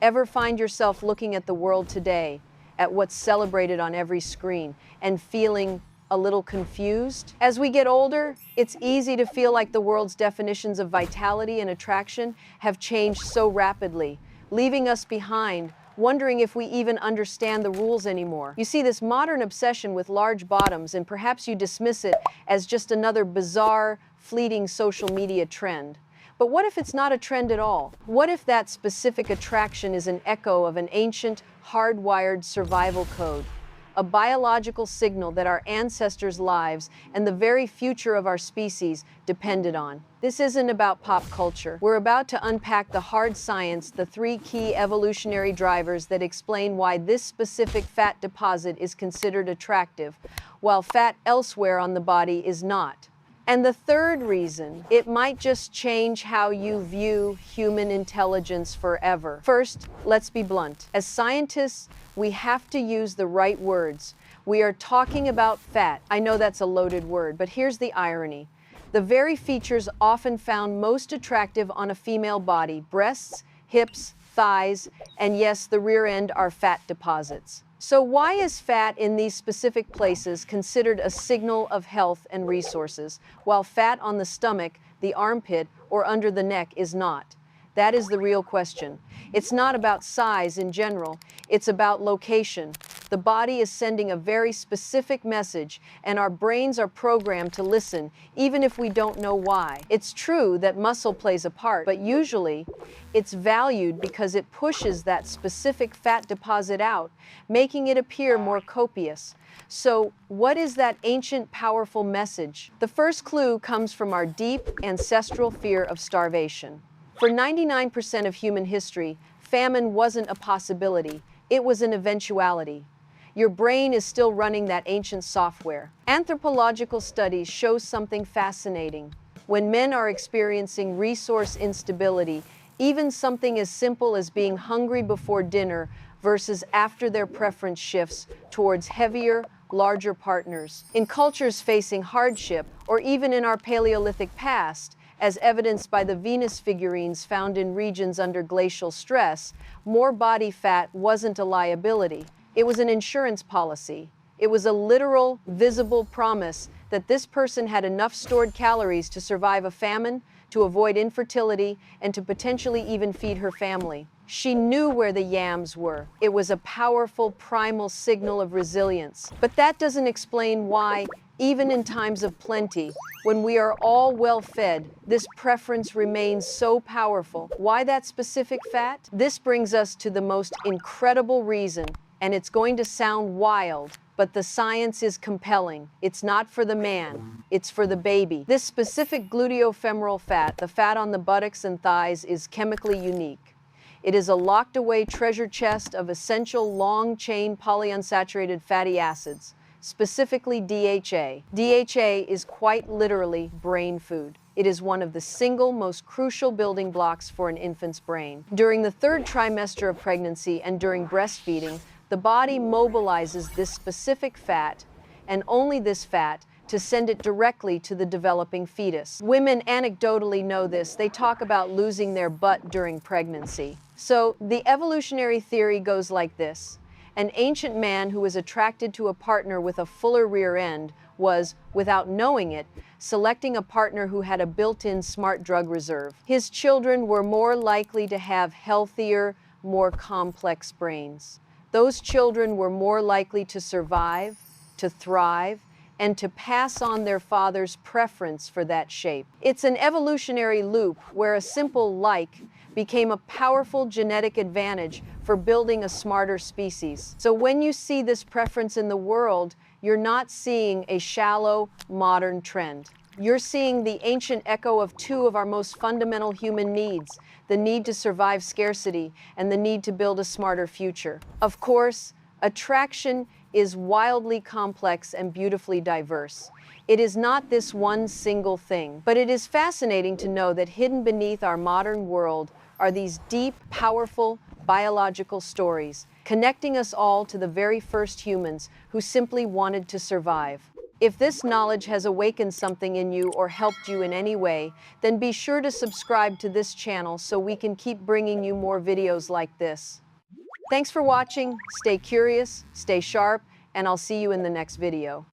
Ever find yourself looking at the world today, at what's celebrated on every screen, and feeling a little confused? As we get older, it's easy to feel like the world's definitions of vitality and attraction have changed so rapidly, leaving us behind, wondering if we even understand the rules anymore. You see this modern obsession with large bottoms, and perhaps you dismiss it as just another bizarre, fleeting social media trend. But what if it's not a trend at all? What if that specific attraction is an echo of an ancient, hardwired survival code? A biological signal that our ancestors' lives and the very future of our species depended on. This isn't about pop culture. We're about to unpack the hard science, the 3 key evolutionary drivers that explain why this specific fat deposit is considered attractive, while fat elsewhere on the body is not. And the third reason, it might just change how you view human intelligence forever. First, let's be blunt. As scientists, we have to use the right words. We are talking about fat. I know that's a loaded word, but here's the irony. The very features often found most attractive on a female body, breasts, hips, thighs, and yes, the rear end, are fat deposits. So why is fat in these specific places considered a signal of health and resources, while fat on the stomach, the armpit, or under the neck is not? That is the real question. It's not about size in general, it's about location. The body is sending a very specific message, and our brains are programmed to listen, even if we don't know why. It's true that muscle plays a part, but usually it's valued because it pushes that specific fat deposit out, making it appear more copious. So, what is that ancient, powerful message? The first clue comes from our deep, ancestral fear of starvation. For 99% of human history, famine wasn't a possibility, it was an eventuality. Your brain is still running that ancient software. Anthropological studies show something fascinating. When men are experiencing resource instability, even something as simple as being hungry before dinner versus after, their preference shifts towards heavier, larger partners. In cultures facing hardship, or even in our Paleolithic past, as evidenced by the Venus figurines found in regions under glacial stress, more body fat wasn't a liability. It was an insurance policy. It was a literal, visible promise that this person had enough stored calories to survive a famine, to avoid infertility, and to potentially even feed her family. She knew where the yams were. It was a powerful, primal signal of resilience. But that doesn't explain why, even in times of plenty, when we are all well-fed, this preference remains so powerful. Why that specific fat? This brings us to the most incredible reason, and it's going to sound wild, but the science is compelling. It's not for the man, it's for the baby. This specific gluteofemoral fat, the fat on the buttocks and thighs, is chemically unique. It is a locked-away treasure chest of essential long-chain polyunsaturated fatty acids, specifically DHA. DHA is quite literally brain food. It is one of the single most crucial building blocks for an infant's brain. During the 3rd trimester of pregnancy and during breastfeeding, the body mobilizes this specific fat, and only this fat, to send it directly to the developing fetus. Women anecdotally know this. They talk about losing their butt during pregnancy. So the evolutionary theory goes like this. An ancient man who was attracted to a partner with a fuller rear end was, without knowing it, selecting a partner who had a built-in smart drug reserve. His children were more likely to have healthier, more complex brains. Those children were more likely to survive, to thrive, and to pass on their father's preference for that shape. It's an evolutionary loop where a simple like became a powerful genetic advantage for building a smarter species. So when you see this preference in the world, you're not seeing a shallow, modern trend. You're seeing the ancient echo of 2 of our most fundamental human needs, the need to survive scarcity and the need to build a smarter future. Of course, attraction is wildly complex and beautifully diverse. It is not this one single thing, but it is fascinating to know that hidden beneath our modern world are these deep, powerful, biological stories, connecting us all to the very first humans who simply wanted to survive. If this knowledge has awakened something in you or helped you in any way, then be sure to subscribe to this channel so we can keep bringing you more videos like this. Thanks for watching, stay curious, stay sharp, and I'll see you in the next video.